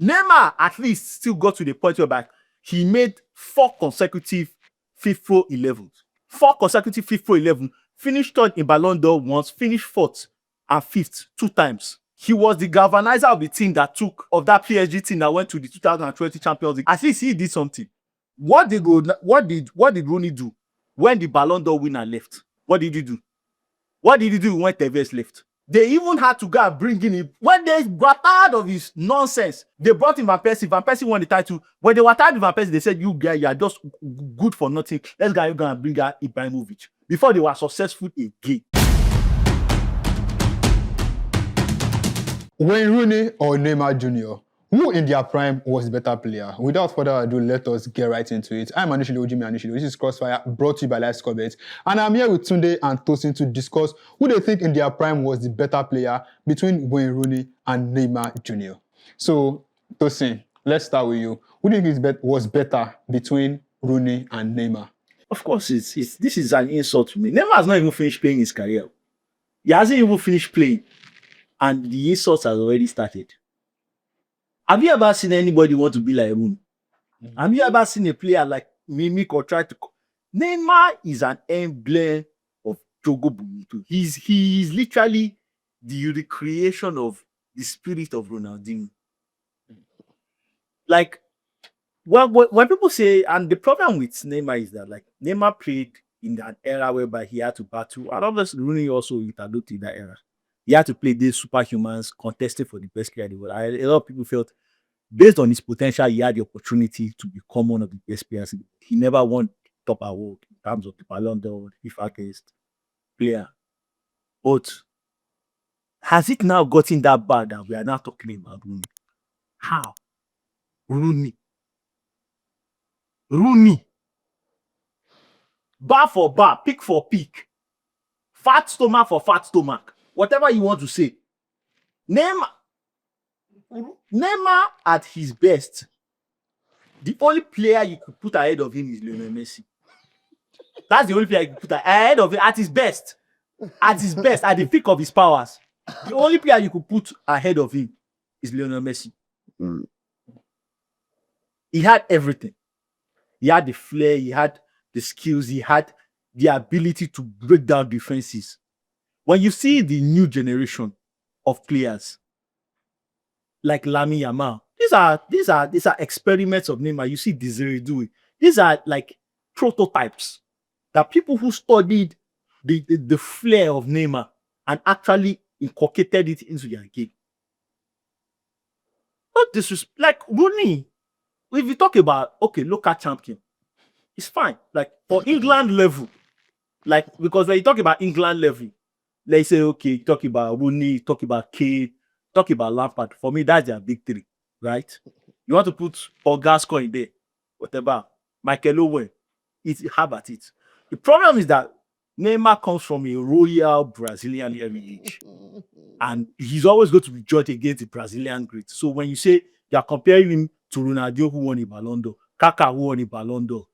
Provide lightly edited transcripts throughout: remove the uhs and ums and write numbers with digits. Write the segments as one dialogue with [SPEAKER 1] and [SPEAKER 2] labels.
[SPEAKER 1] Neymar at least still got to the point where he made 4 consecutive FIFA 11. 4 consecutive FIFA 11. Finished third in Ballon d'Or once, finished fourth and fifth 2 times. He was the galvanizer of the team that that PSG team that went to the 2020 Champions League. At least he did something. What did Rooney do when the Ballon d'Or winner left? What did he do? What did he do when Tevez left? They even had to go and bring in him. When they got tired of his nonsense, they brought in Van Persie. Van Persie won the title. When they were tired of Van Persie, they said, you guys, you are just good for nothing. Let's go and bring out Ibrahimovic. Before they were successful again.
[SPEAKER 2] Wayne Rooney or Neymar Jr., who in their prime was the better player? Without further ado, let us get right into it. I'm Anishile Ojimi Anishile. This is Crossfire, brought to you by LifeScoreBet. And I'm here with Tunde and Tosin to discuss who they think in their prime was the better player between Wayne Rooney and Neymar Jr. So, Tosin, let's start with you. Who do you think was better between Rooney and Neymar?
[SPEAKER 1] Of course, this is an insult to me. Neymar has not even finished playing his career. He hasn't even finished playing. And the insults has already started. Have you ever seen anybody want to be like Rooney? Mm-hmm. Have you ever seen a player like mimic or try to... Neymar is an emblem of Jogo Bonito. He's literally the recreation of the spirit of Ronaldinho. Like, when people say... And the problem with Neymar is that, like, Neymar played in that era whereby he had to battle. And obviously, Rooney also introduced in that era. He had to play these superhumans contesting for the best player in the world. A lot of people felt, based on his potential, he had the opportunity to become one of the best players. He never won top award in terms of the Ballon d'Or, FIFA player. But has it now gotten that bad that we are now talking about Rooney? How? Rooney. Bar for bar, pick for pick. Fat stomach for fat stomach. Whatever you want to say. Neymar at his best, the only player you could put ahead of him is Lionel Messi. That's the only player you could put ahead of him at his best. At his best, at the peak of his powers. The only player you could put ahead of him is Lionel Messi. Mm. He had everything. He had the flair, he had the skills, he had the ability to break down defenses. When you see the new generation of players like Lamine Yamal, these are experiments of Neymar. You see Desiree Doué. These are like prototypes that people who studied the flair of Neymar and actually inculcated it into their game. Not disrespect, like Rooney. If you talk about local champion, it's fine. Like for England level, like because when you talk about England level, let's say, you talk about Rooney, talk about Kane, talk about Lampard. For me, that's their big three, right? You want to put Paul Gascoigne in there, whatever. Michael Owen, have at it. The problem is that Neymar comes from a royal Brazilian heritage. And he's always going to be judged against the Brazilian greats. So when you say you're comparing him to Ronaldo, who won a Ballon d'Or, Kaká, who won a Ballon d'Or,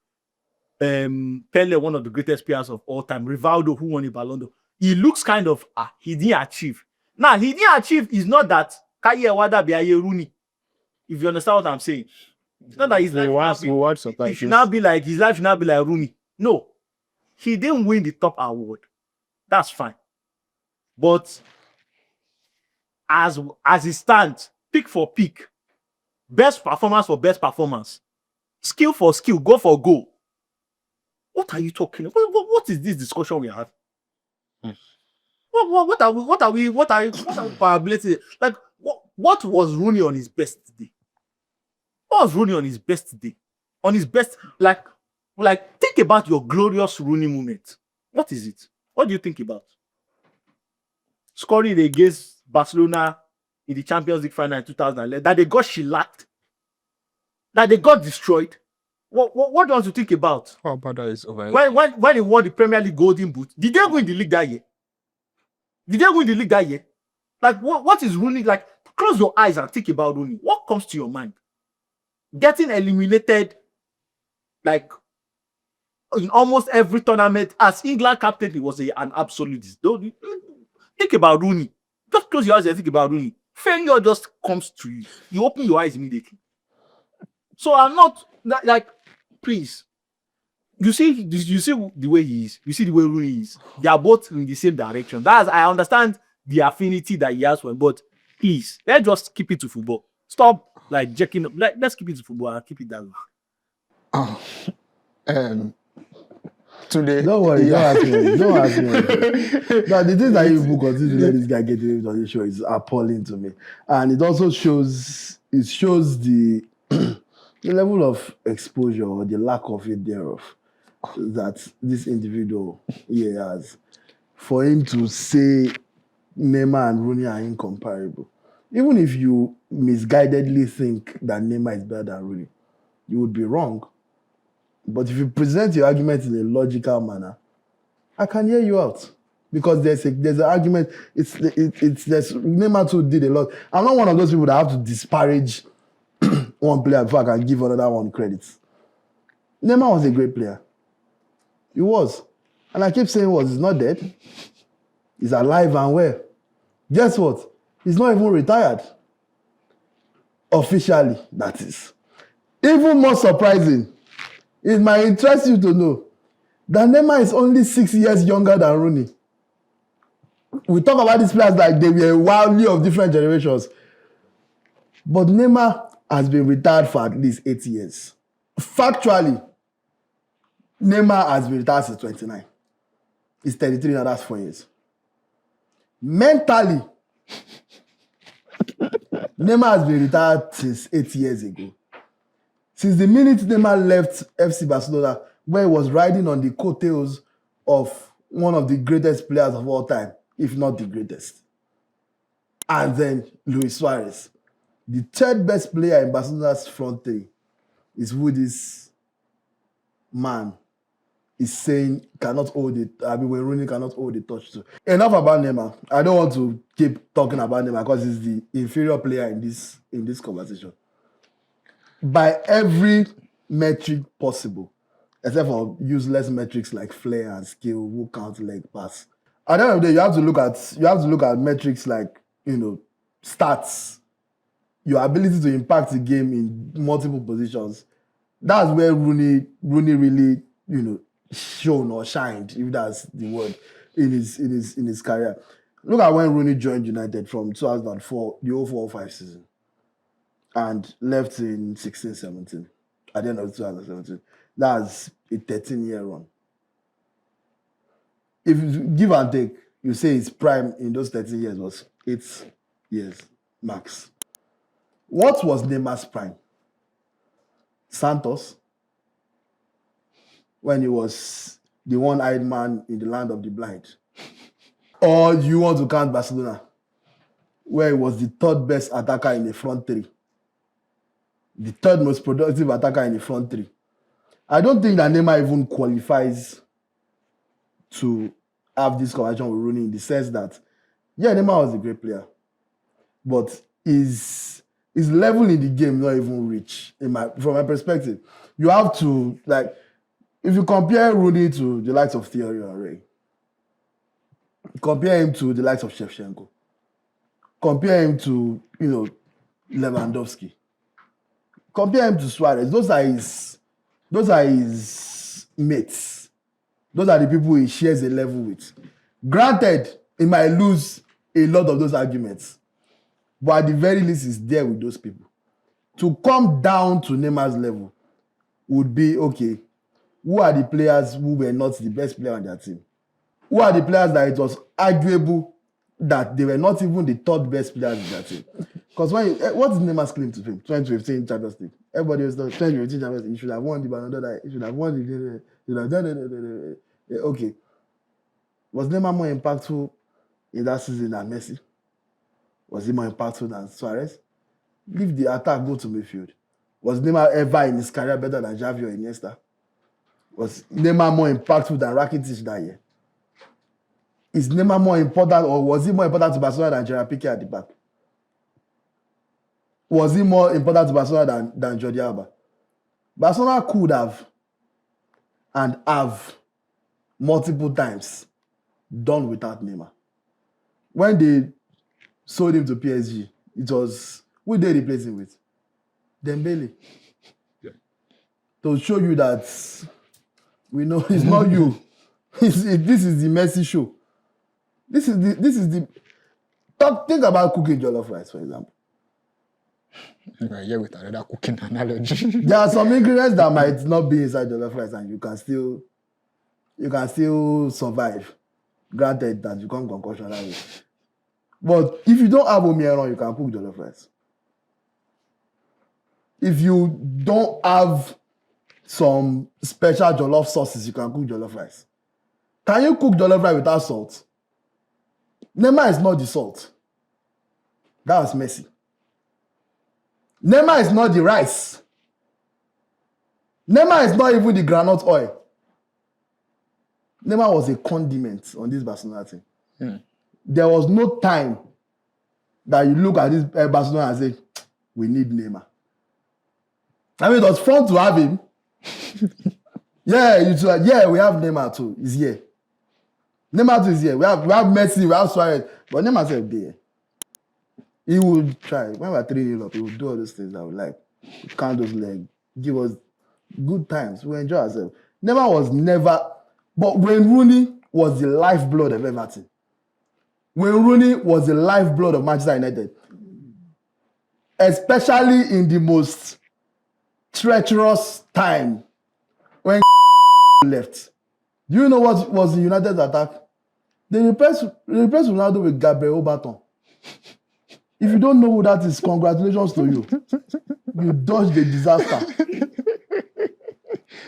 [SPEAKER 1] Pele, one of the greatest players of all time, Rivaldo, who won a Ballon d'Or, he looks kind of, he didn't achieve. Now, he didn't achieve is not that Kaye Wada be Rooney. If you understand what I'm saying. It's not that his life should not be like Rooney. No. He didn't win the top award. That's fine. But as it stands, pick for pick, best performance for best performance, skill for skill, goal for goal. What are you talking about? What is this discussion we have? What are we violating? Like, what was Rooney on his best day? What was Rooney on his best day? On his best, like, think about your glorious Rooney moment. What is it? What do you think about? Scoring against Barcelona in the Champions League final in 2011, that they got shellacked, that they got destroyed. What do you want to think about?
[SPEAKER 2] How about that is over?
[SPEAKER 1] When they won the Premier League Golden Boot, did they win the league that year? Like, what is Rooney like? Close your eyes and think about Rooney. What comes to your mind? Getting eliminated, like, in almost every tournament. As England captain, he was an absolute. Think about Rooney. Just close your eyes and think about Rooney. Failure just comes to you. You open your eyes immediately. So I'm not like, please. You see the way he is. You see the way Rooney is. They are both in the same direction. I understand the affinity that he has for him, but please, let's just keep it to football. Stop like jacking up. Let's keep it to football and keep it that way.
[SPEAKER 2] Today,
[SPEAKER 3] Don't worry,
[SPEAKER 2] yeah.
[SPEAKER 3] don't ask me. Don't ask me. Now, the things that you people continue to let this guy get away with on the show is appalling to me. And it also shows the the level of exposure or the lack of it thereof that this individual here has. For him to say Neymar and Rooney are incomparable. Even if you misguidedly think that Neymar is better than Rooney, you would be wrong. But if you present your argument in a logical manner, I can hear you out. Because there's an argument. There's Neymar too did a lot. I'm not one of those people that have to disparage one player before I can give another one credit. Neymar was a great player. He was. And I keep saying he's not dead. He's alive and well. Guess what? He's not even retired. Officially, that is. Even more surprising, it might interest you to know that Neymar is only 6 years younger than Rooney. We talk about these players like they were wildly of different generations. But Neymar has been retired for at least 8 years. Factually, Neymar has been retired since 29. He's 33 now, that's 4 years. Mentally, Neymar has been retired since 8 years ago. Since the minute Neymar left FC Barcelona, where he was riding on the coattails of one of the greatest players of all time, if not the greatest. And then Luis Suarez. The third best player in Barcelona's front three is who this man is saying cannot hold it. I mean, when Rooney cannot hold the touch to. Enough about Neymar. I don't want to keep talking about Neymar because he's the inferior player in this conversation. By every metric possible, except for useless metrics like flair and skill, who count leg pass. At the end of the day, you have to look at metrics like, stats, your ability to impact the game in multiple positions. That's where Rooney really, shone or shined, if that's the word, in his career. Look at when Rooney joined United from 2004, the 04-05 season, and left in 16-17, at the end of 2017. That's a 13-year run. If you give and take, you say his prime in those 13 years was 8 years max. What was Neymar's prime? Santos, when he was the one-eyed man in the land of the blind. Or you want to count Barcelona, where he was the third best attacker in the front three. The third most productive attacker in the front three. I don't think that Neymar even qualifies to have this conversation with Rooney in the sense that, yeah, Neymar was a great player, but his level in the game not even reach. From my perspective, you have to, like, if you compare Rooney to the likes of Thierry Henry, compare him to the likes of Shevchenko, compare him to Lewandowski, compare him to Suarez. Those are his mates. Those are the people he shares a level with. Granted, he might lose a lot of those arguments, but at the very least, he's there with those people. To come down to Neymar's level would be, okay, who are the players who were not the best player on their team? Who are the players that it was arguable that they were not even the third best players in their team? Because what is Neymar's claim to fame? 2015 Champions League. Everybody was talking 2015 Champions League. He should have won the Ballon d'Or. He should have won the... Okay. Was Neymar more impactful in that season than Messi? Was he more impactful than Suarez? Leave the attack, go to midfield. Was Neymar ever in his career better than Xavi or Iniesta? Was Neymar more impactful than Rakitic that year? Is Neymar more important, or was he more important to Barcelona than Gerard Piqué at the back? Was he more important to Barcelona than Jordi Alba? Barcelona could have and have multiple times done without Neymar. When they sold him to PSG, It was who they replace him with? Dembele.
[SPEAKER 1] Yeah.
[SPEAKER 3] To show you that we know it's not you. This is the Messi show. This is the think about cooking jollof rice, for example.
[SPEAKER 2] We're here with another cooking analogy.
[SPEAKER 3] There are some ingredients that might not be inside jollof rice and you can still survive. Granted that you can't concoction that way. But if you don't have omieron, you can cook jollof rice. If you don't have some special jollof sauces, you can cook jollof rice. Can you cook jollof rice without salt? Neymar is not the salt. That was Messi. Neymar is not the rice. Neymar is not even the groundnut oil. Neymar was a condiment on this Barcelona team. There was no time that you look at this Barcelona and say, we need Neymar. I mean, it was fun to have him. Yeah, we have Neymar too. He's here. Neymar too is here. We have Messi, we have Suarez. But Neymar said, there. He would try. When we are 3-0 up, he would do all those things that we like. Count those legs. Give us good times. We enjoy ourselves. Neymar was never... But when Rooney was the lifeblood of Everton, when Rooney was the lifeblood of Manchester United, especially in the most treacherous time when left. Do you know what was the United's attack? They replaced Ronaldo with Gabriel Obaton. If you don't know who that is, congratulations to you. You dodged the disaster.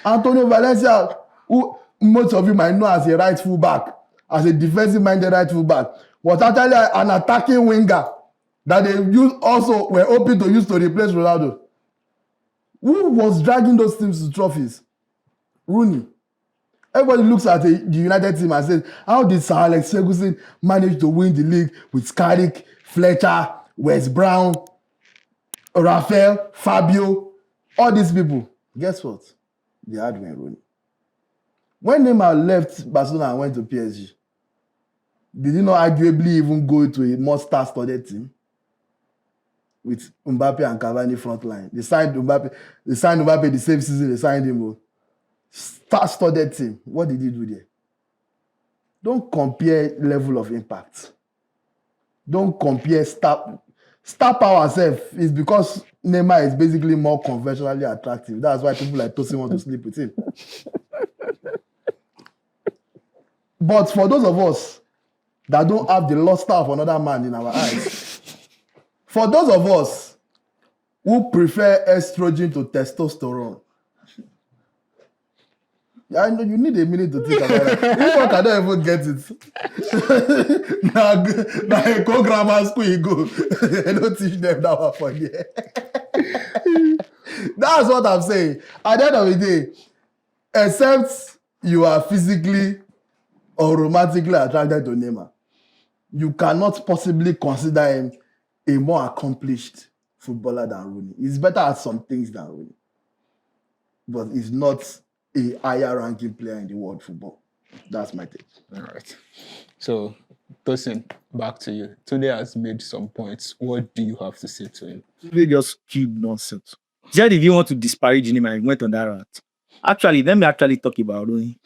[SPEAKER 3] Antonio Valencia, who most of you might know as a right fullback, as a defensive-minded right fullback, was actually an attacking winger that they also were hoping to use to replace Ronaldo. Who was dragging those teams to trophies? Rooney. Everybody looks at the United team and says, how did Sir Alex Ferguson manage to win the league with Carrick, Fletcher, Wes Brown, Rafael, Fabio, all these people? Guess what? They had Wayne Rooney. When Neymar left Barcelona and went to PSG, did he not arguably even go to a more star-studded team? With Mbappe and Cavani front line. They signed Mbappe the same season they signed him. Star-studded team. What did he do there? Don't compare level of impact. Don't compare star power self. Is because Neymar is basically more conventionally attractive. That's why people like Tosin want to sleep with him. But for those of us that don't have the luster of another man in our eyes, for those of us who prefer estrogen to testosterone, I know you need a minute to think about it. If I cannot even get it. Now go grammar school you go. I don't teach them that one for here. That's what I'm saying. At the end of the day, except you are physically or romantically attracted to Neymar, you cannot possibly consider him a more accomplished footballer than Rooney. He's better at some things than Rooney. But he's not a higher ranking player in the world football. That's my take.
[SPEAKER 2] All right. So, Tosin, back to you. Tunde has made some points. What do you have to say to him?
[SPEAKER 1] They just cube nonsense. Just if you want to disparage him and went on that route. Actually, let me actually talk about Rooney.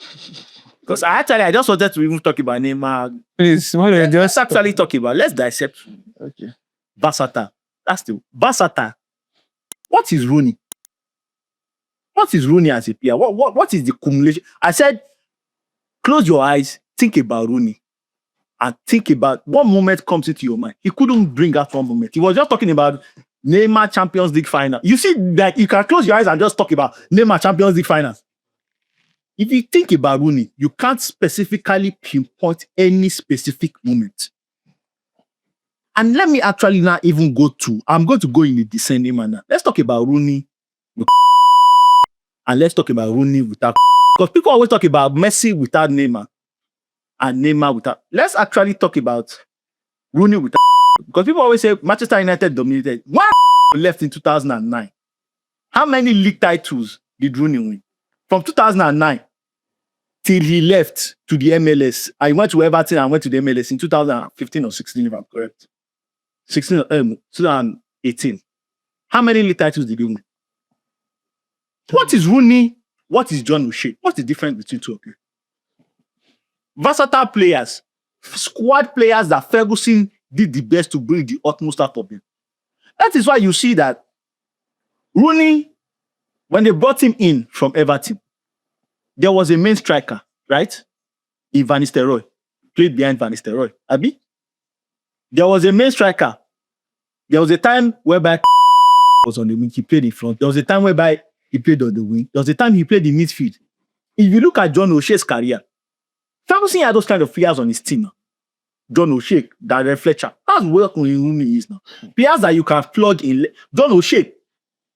[SPEAKER 1] Because I just wanted to even talk about Neymar.
[SPEAKER 2] Please, why don't you
[SPEAKER 1] Let's actually talk about. Let's dissect.
[SPEAKER 3] Okay.
[SPEAKER 1] Versatile. That's the versatile. What is Rooney? What is Rooney as a player? What is the cumulation? I said, close your eyes, think about Rooney, and think about what moment comes into your mind. He couldn't bring out one moment. He was just talking about Neymar Champions League final. You see, like you can close your eyes and just talk about Neymar Champions League finals. If you think about Rooney, you can't specifically pinpoint any specific moment. And let me actually not even I'm going to go in a descending manner. Let's talk about Rooney with and let's talk about Rooney without because people always talk about Messi without Neymar and Neymar without. Let's actually talk about Rooney without because people always say Manchester United dominated. Why left in 2009? How many league titles did Rooney win? From 2009 till he left to the MLS. I went to Everton and went to the MLS in 2015 or 16, if I'm correct. 2018. How many league titles did he win? What is Rooney? What is John O'Shea? What's the difference between two of you? Versatile players, squad players that Ferguson did the best to bring the utmost out of them. That is why you see that Rooney, when they brought him in from Everton, there was a main striker, right? In Van Nistelrooy, played behind Van Nistelrooy. Abi? There was a main striker. There was a time whereby was on the wing, he played in front. There was a time whereby he played on the wing. There was a time he played in midfield. If you look at John O'Shea's career, Ferguson had those kind of players on his team. John O'Shea, Darren Fletcher. That's where Rooney is now. Players that you can plug in. John O'Shea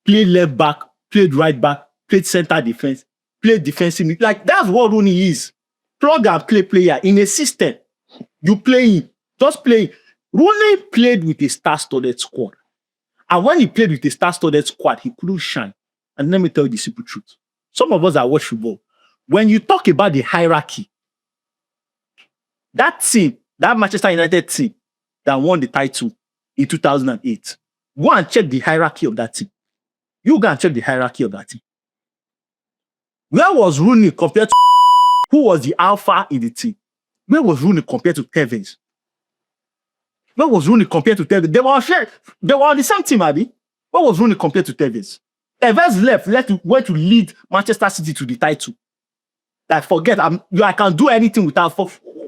[SPEAKER 1] played left back, played right back, played center defense, played defensive. Like, that's what Rooney is. Plug and play player in a system. You play him. Just play. Rooney played with a star-studded squad. And when he played with a star-studded squad, he couldn't shine. And let me tell you the simple truth. Some of us that watch football, when you talk about the hierarchy, that team, that Manchester United team that won the title in 2008, go and check the hierarchy of that team. You go and check the hierarchy of that team. Where was Rooney compared to who was the alpha in the team? Where was Rooney compared to Tevez? Where was Rooney compared to Tevez? They were on the same team, Abby. Where was Rooney compared to Tevez? Tevez went to lead Manchester City to the title. Like, forget, I can do anything without.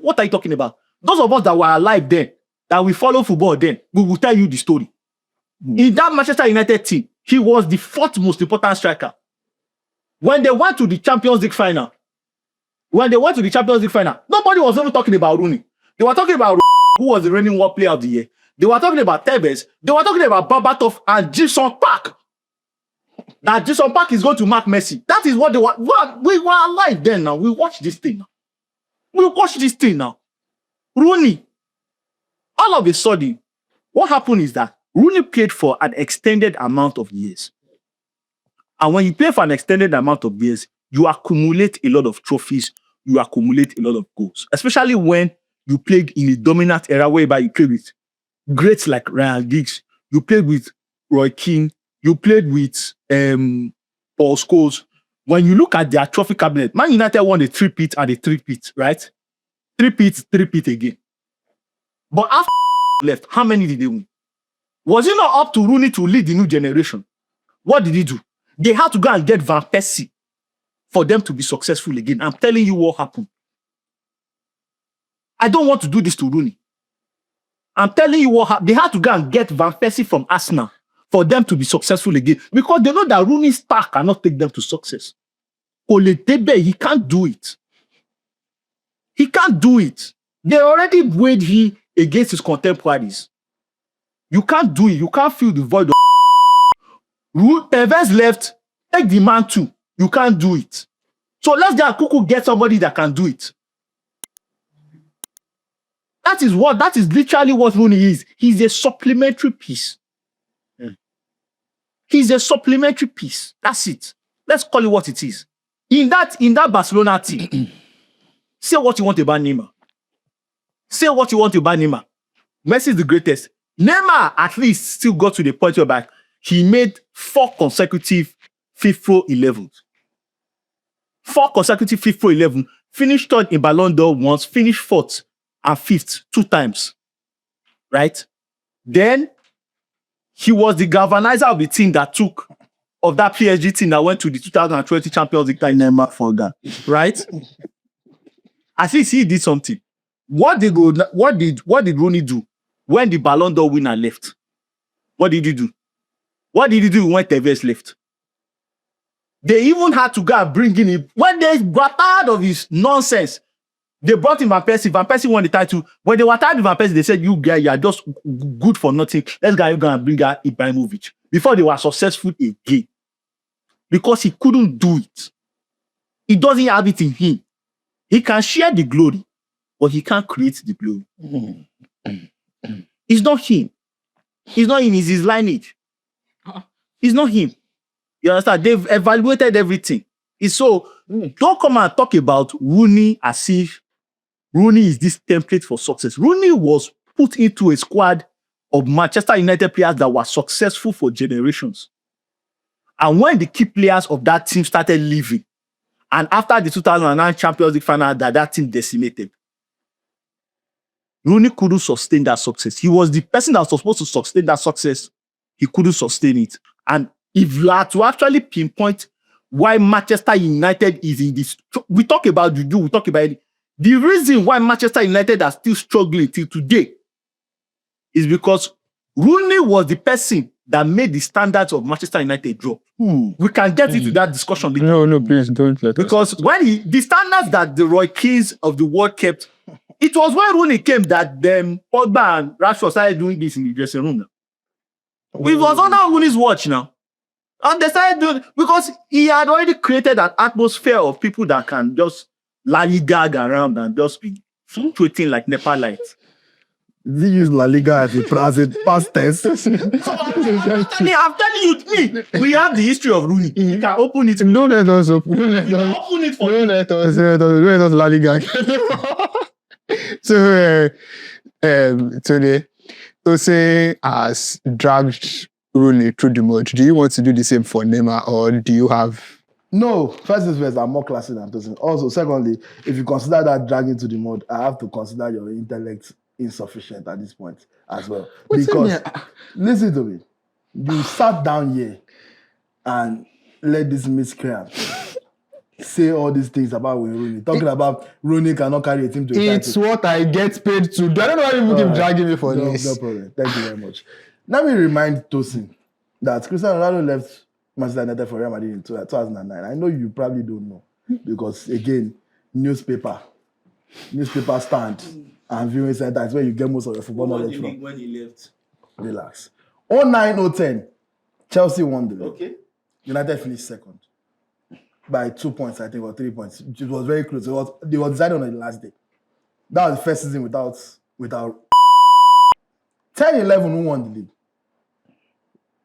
[SPEAKER 1] What are you talking about? Those of us that were alive then, that we follow football then, we will tell you the story. In that Manchester United team, he was the fourth most important striker. When they went to the Champions League final, nobody was even talking about Rooney. They were talking about who was the reigning World Player of the Year. They were talking about Tevez. They were talking about Berbatov and Jason Park. That Jason Park is going to mark Messi. That is what they were. We were alive then now. We watch this thing now. Rooney. All of a sudden, what happened is that Rooney played for an extended amount of years. And when you play for an extended amount of years, you accumulate a lot of trophies, you accumulate a lot of goals. Especially when you played in a dominant era whereby you played with greats like Ryan Giggs, you played with Roy Keane, you played with Paul Scholes. When you look at their trophy cabinet, Man United won a three-peat and a three-peat, right? Three-peat again. But after left, how many did they win? Was it not up to Rooney to lead the new generation? What did he do? They had to go and get Van Persie for them to be successful again. I'm telling you what happened. I don't want to do this to Rooney. I'm telling you what happened. They had to go and get Van Persie from Arsenal for them to be successful again. Because they know that Rooney's star cannot take them to success. Oletebe, he can't do it. He can't do it. They already weighed him against his contemporaries. You can't do it. You can't fill the void of Tevez left, take the man too. You can't do it. So let's get somebody that can do it. That is literally what Rooney is. He's a supplementary piece. He's a supplementary piece. That's it. Let's call it what it is. In that Barcelona team, say what you want about Neymar. Say what you want about Neymar. Messi is the greatest. Neymar at least still got to the point where he made 4 consecutive FIFA 11s. 4 consecutive FIFA 11. Finished third in Ballon d'Or once, finished 4th and 5th 2 times. Right? Then he was the galvanizer of the team that took of that PSG team that went to the 2020 Champions League time.
[SPEAKER 3] Neymar for that.
[SPEAKER 1] Right? At least he did something. What did Rooney do when the Ballon d'Or winner left? What did he do? What did he do when Tevez left? They even had to go and bring in him. When they got tired of his nonsense, they brought in Van Persie. Van Persie won the title. When they were tired of Van Persie, they said, you guy, you are just good for nothing. Let's go and bring out Ibrahimovic. Before they were successful again. Because he couldn't do it. He doesn't have it in him. He can share the glory, but he can't create the glory. It's not him. It's not him, it's his lineage. It's not him. You understand? They've evaluated everything. It's so, don't come and talk about Rooney as if Rooney is this template for success. Rooney was put into a squad of Manchester United players that were successful for generations. And when the key players of that team started leaving, and after the 2009 Champions League final that team decimated, Rooney couldn't sustain that success. He was the person that was supposed to sustain that success. He couldn't sustain it. And if you are to actually pinpoint why Manchester United is in this, we talk about juju, we talk about it. The reason why Manchester United are still struggling till today is because Rooney was the person that made the standards of Manchester United drop. We can get into that discussion later.
[SPEAKER 2] No, please don't let us.
[SPEAKER 1] Because when the standards that the Roy Keys of the world kept, it was when Rooney came that them Pogba and Rashford started doing this in the dressing room. Now. It was under Rooney's watch now. And they started doing because he had already created an atmosphere of people that can just La Liga around and just be tweeting like Nepal lights.
[SPEAKER 3] Did you use La Liga as a past tense?
[SPEAKER 1] I'm telling you, we have the history of Rooney. You can open it.
[SPEAKER 2] Don't let us open.
[SPEAKER 1] Open it for
[SPEAKER 2] Don't let us La Liga. So, today, Ose has dragged Rooney through the mud. Do you want to do the same for Neymar, or do you have?
[SPEAKER 3] No, first things first, I'm more classy than Tosin. Also, secondly, if you consider that dragging to the mud, I have to consider your intellect insufficient at this point as well. Because, listen to me, you sat down here and let this miscreant say all these things about Rooney. Talking about Rooney cannot carry a team to a title.
[SPEAKER 2] It's what I get paid to do. I don't know why you keep dragging me for this.
[SPEAKER 3] No problem. Thank you very much. Let me remind Tosin that Cristiano Ronaldo left Manchester United for Real Madrid in 2009. I know you probably don't know because, again, newspaper stand and viewing center is where you get most of your football knowledge from.
[SPEAKER 1] When he left.
[SPEAKER 3] Relax. 09-010, Chelsea won the league.
[SPEAKER 1] Okay.
[SPEAKER 3] United finished second by 2 points, I think, or 3 points. It was very close. They were decided on the last day. That was the first season without 10-11, who won the league?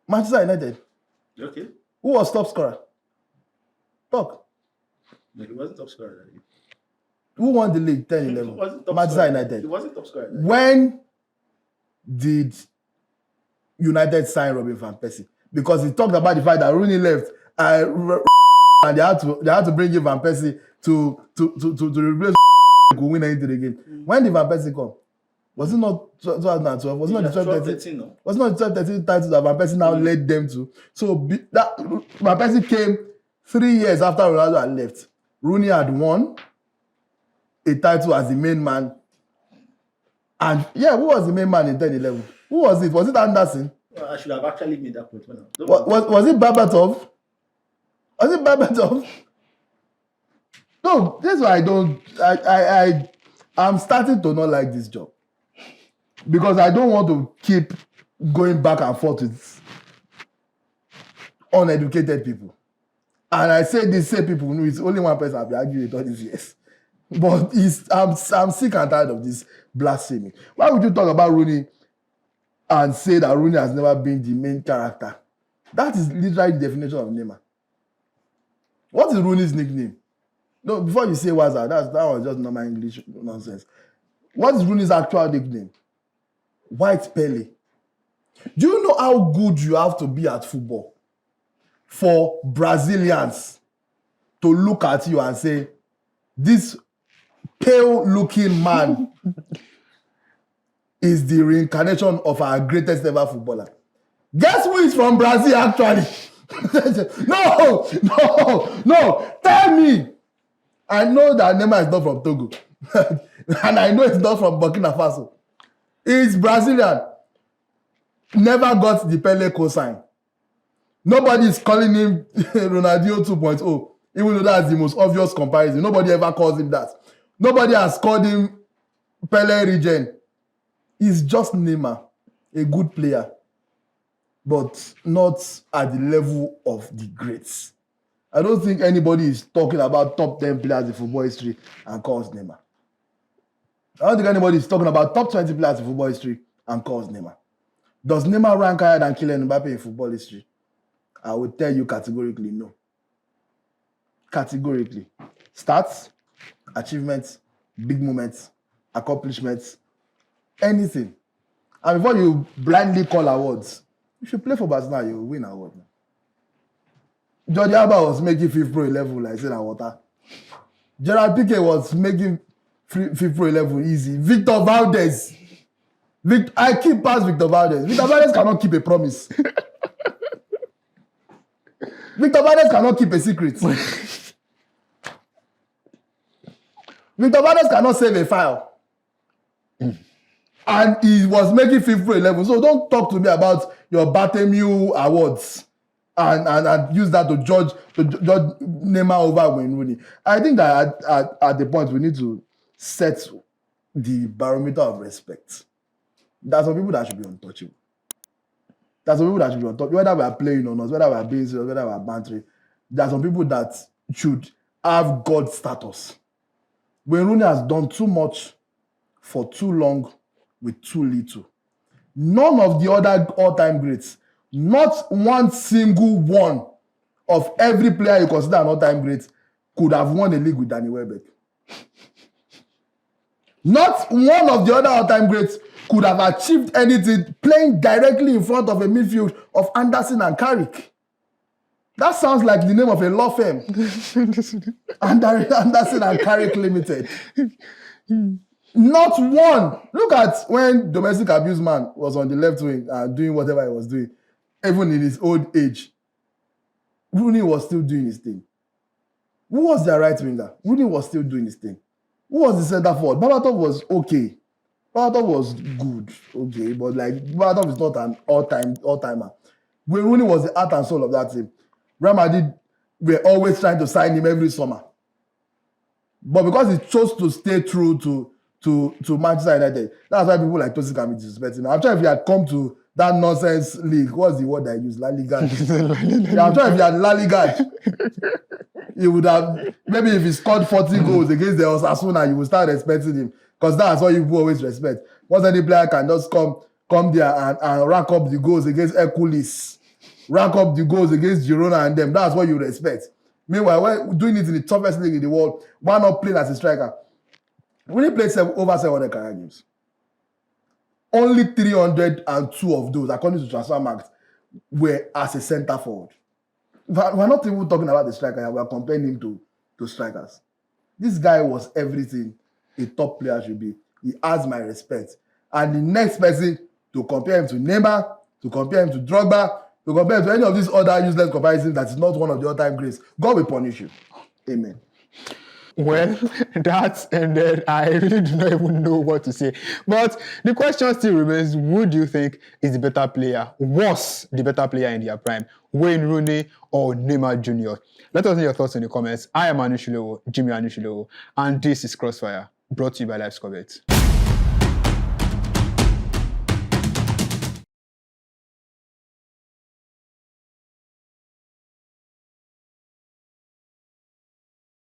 [SPEAKER 3] Manchester United.
[SPEAKER 1] Okay.
[SPEAKER 3] Who was top scorer? Talk.
[SPEAKER 1] No, he wasn't top scorer.
[SPEAKER 3] Who won the league?
[SPEAKER 1] He wasn't
[SPEAKER 3] 10-11.
[SPEAKER 1] top
[SPEAKER 3] Manchester
[SPEAKER 1] scorer.
[SPEAKER 3] United.
[SPEAKER 1] He wasn't top scorer.
[SPEAKER 3] When did United sign Robin van Persie? Because he talked about the fact that Rooney left and they had to bring in Van Persie to replace who win anything again. When did Van Persie come? Was it not 2012? Was it not the 12-13?
[SPEAKER 1] No.
[SPEAKER 3] Was it not the 12-13 title that Van Persie now led them to? So that Van Persie came 3 years after Ronaldo had left. Rooney had won a title as the main man. And yeah, who was the main man in 10-11? Who was it? Was it Anderson?
[SPEAKER 1] Well, I should have actually made that point.
[SPEAKER 3] Was it Berbatov? Was it Berbatov? No, that's why I'm starting to not like this job. Because I don't want to keep going back and forth with uneducated people. And I say these same people, it's only one person I've been arguing with all these years. But I'm sick and tired of this blasphemy. Why would you talk about Rooney and say that Rooney has never been the main character? That is literally the definition of Neymar. What is Rooney's nickname? No, before you say Waza, that was just normal English nonsense. What is Rooney's actual nickname? White Pele. Do you know how good you have to be at football for Brazilians to look at you and say, this pale-looking man is the reincarnation of our greatest ever footballer? Guess who is from Brazil, actually? No. Tell me. I know that Neymar is not from Togo. And I know it's not from Burkina Faso. He's Brazilian. Never got the Pele cosign. Nobody is calling him Ronaldinho 2.0, even though that's the most obvious comparison. Nobody ever calls him that. Nobody has called him Pele Regen. He's just Neymar, a good player, but not at the level of the greats. I don't think anybody is talking about top 10 players in football history and calls Neymar. I don't think anybody is talking about top 20 players in football history and calls Neymar. Does Neymar rank higher than Kylian Mbappe in football history? I would tell you categorically no. Categorically. Stats, achievements, big moments, accomplishments, anything. And before you blindly call awards, you should play for Barcelona, you will win award. Jordi Alba was making FIFA Pro 11 like saying water. Gerard Piqué was making FIFA Pro 11 easy. Victor Valdez. I keep past Victor Valdez. Victor Valdez cannot keep a promise. Victor Valdez cannot keep a secret. Victor Valdez cannot save a file. And he was making FIFA Pro 11. So don't talk to me about your Bartomeu awards and use that to judge Neymar over Wayne Rooney. I think that at the point we need to set the barometer of respect. There's some people that should be untouchable. There's some people that should be untouchable. Whether we are playing or not, whether we are being serious, whether we are bantering, there are some people that should have God status. Wayne Rooney has done too much for too long with too little. None of the other all-time greats, not one single one of every player you consider an all-time great could have won a league with Danny Welbeck. Not one of the other all-time greats could have achieved anything playing directly in front of a midfield of Anderson and Carrick. That sounds like the name of a law firm. Anderson and Carrick Limited. Not one. Look at when domestic abuse man was on the left wing and doing whatever he was doing, even in his old age. Rooney was still doing his thing. Who was their right winger? Rooney was still doing his thing. Who was the centre forward? Berbatov was okay. Berbatov was good, okay, but like Berbatov is not an all-timer. When Rooney was the heart and soul of that team, Real Madrid were always trying to sign him every summer. But because he chose to stay true to Manchester United, that's why people like Tosin can be disrespecting. I'm sure if he had come to that nonsense league, what's the word I use? La Liga. Yeah, I'm sure if he had La Liga, he would have, maybe if he scored 40 goals against the Osasuna, you would start respecting him. Because that's what you always respect. Once any player can just come there and rack up the goals against Hercules, rack up the goals against Girona and them, that's what you respect. Meanwhile, when doing it in the toughest league in the world, why not playing as a striker? When he played over 700 career games, only 302 of those, according to Transfermarkt, were as a centre forward. We're not even talking about the striker, we're comparing him to strikers. This guy was everything a top player should be. He has my respect. And the next person to compare him to Neymar, to compare him to Drogba, to compare him to any of these other useless comparisons that is not one of the all-time greats, God will punish you. Amen.
[SPEAKER 2] Well, that ended. I really do not even know what to say. But the question still remains, who do you think is the better player, was the better player in their prime? Wayne Rooney or Neymar Jr.? Let us know your thoughts in the comments. I am Jimmy Anushilewo, and this is Crossfire, brought to you by Live Scorbet.